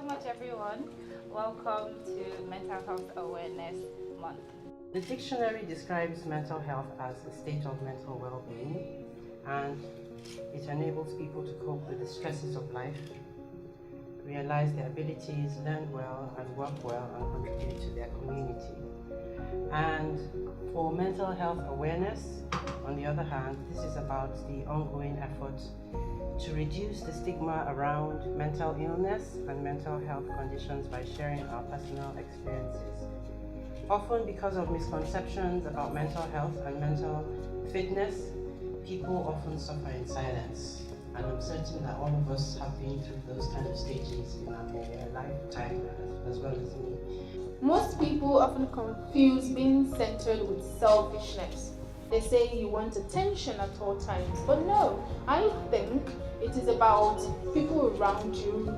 much, everyone. Welcome to Mental Health Awareness Month. The dictionary describes mental health as a state of mental well-being, and it enables people to cope with the stresses of life, realize their abilities, learn well and work well, and contribute to their community. And for mental health awareness, on the other hand, this is about the ongoing effort to reduce the stigma around mental illness and mental health conditions by sharing our personal experiences. Often because of misconceptions about mental health and mental fitness, people often suffer in silence. And I'm certain that all of us have been through those kind of stages in our lifetime as well as me. Most people often confuse being centered with selfishness. They say you want attention at all times, but no, I think it is about people around you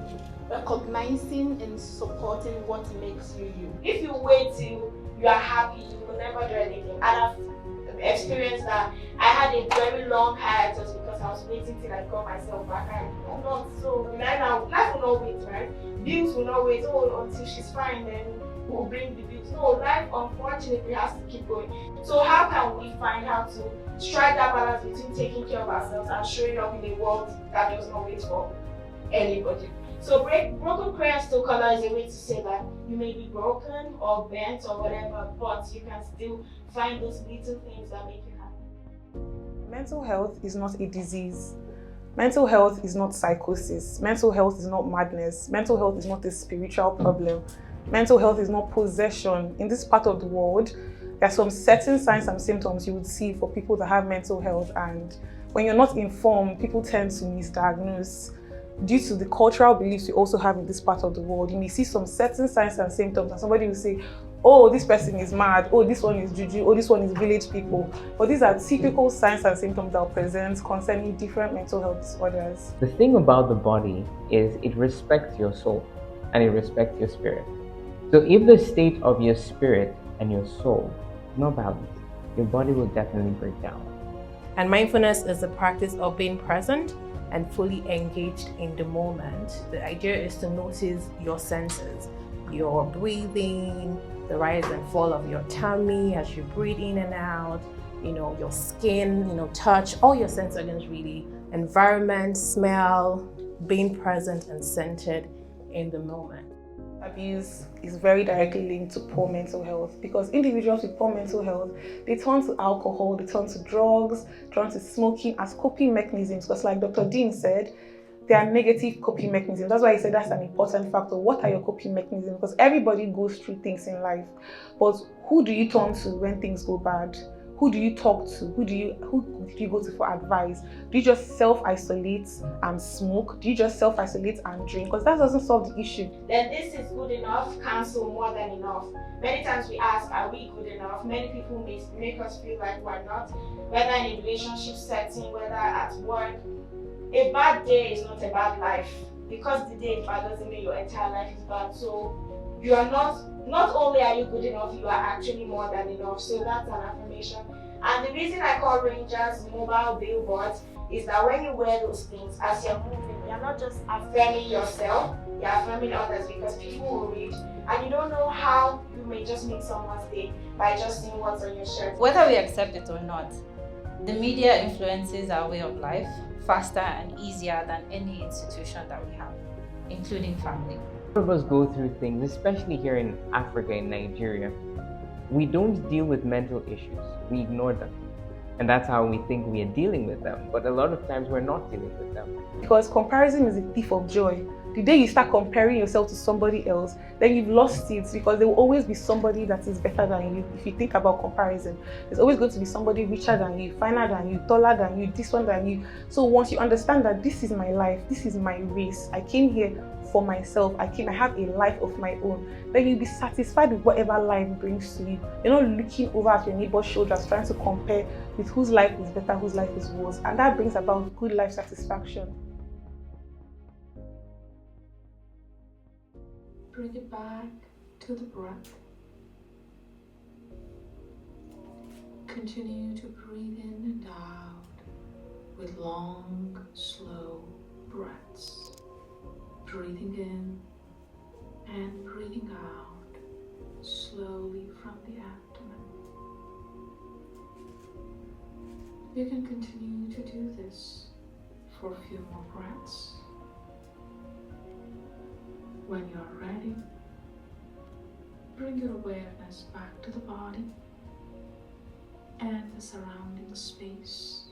recognizing and supporting what makes you you. If you wait till you are happy, you will never do anything. And I've experienced that. I had a very long hiatus because I was waiting till I got myself back. And I'm not so now. Life will not wait, right? Bills will not wait. Oh, until she's fine, then we'll bring the bills. No, life unfortunately has to keep going. So how can we find how to strike that balance between taking care of ourselves and showing up in a world that does not wait for anybody? So broken crayons still color is a way to say that you may be broken or bent or whatever, but you can still find those little things that make you happy. Mental health is not a disease. Mental health is not psychosis. Mental health is not madness. Mental health is not a spiritual problem. Mental health is not possession. In this part of the world, there are some certain signs and symptoms you would see for people that have mental health, and when you're not informed, people tend to misdiagnose. Due to the cultural beliefs we also have in this part of the world, you may see some certain signs and symptoms and somebody will say, oh, this person is mad, oh, this one is juju, oh, this one is village people. But these are typical signs and symptoms that will present concerning different mental health disorders. The thing about the body is it respects your soul and it respects your spirit. So if the state of your spirit and your soul is not balanced, your body will definitely break down. And mindfulness is the practice of being present and fully engaged in the moment. The idea is to notice your senses, your breathing, the rise and fall of your tummy as you breathe in and out, your skin, touch, all your sense organs really, environment, smell, being present and centered in the moment. Abuse is very directly linked to poor mental health, because individuals with poor mental health, they turn to alcohol, they turn to drugs, turn to smoking as coping mechanisms, because like Dr. Dean said, they are negative coping mechanisms. That's why he said that's an important factor. What are your coping mechanisms? Because everybody goes through things in life, but who do you turn to when things go bad? Who do you talk to? Who do you go to for advice? Do you just self-isolate and smoke? Do you just self-isolate and drink? Because that doesn't solve the issue. Then this is good enough, cancel more than enough. Many times we ask, are we good enough? Many people may make us feel like we're not, whether in a relationship setting, whether at work. A bad day is not a bad life. Because the day is bad doesn't mean your entire life is bad. So you are not only are you good enough, you are actually more than enough. So that's an affirmation. And the reason I call Rangers mobile billboards is that when you wear those things, as you're moving, you're not just affirming yourself, you're affirming others, because people will read. And you don't know how you may just make someone's day by just seeing what's on your shirt. Whether we accept it or not, the media influences our way of life faster and easier than any institution that we have, including family. A lot of us go through things, especially here in Africa, in Nigeria. We don't deal with mental issues, we ignore them. And that's how we think we are dealing with them. But a lot of times we're not dealing with them. Because comparison is a thief of joy. The day you start comparing yourself to somebody else, then you've lost it, because there will always be somebody that is better than you. If you think about comparison, there's always going to be somebody richer than you, finer than you, taller than you, this one than you. So once you understand that this is my life, this is my race, I came here for myself, I have a life of my own, then you'll be satisfied with whatever life brings to you. You're not looking over at your neighbor's shoulders trying to compare with whose life is better, whose life is worse. And that brings about good life satisfaction. Bring it back to the breath. Continue to breathe in and out with long, slow breaths. Breathing in and breathing out slowly from the abdomen. You can continue to do this for a few more breaths. When you are ready, bring your awareness back to the body and the surrounding space.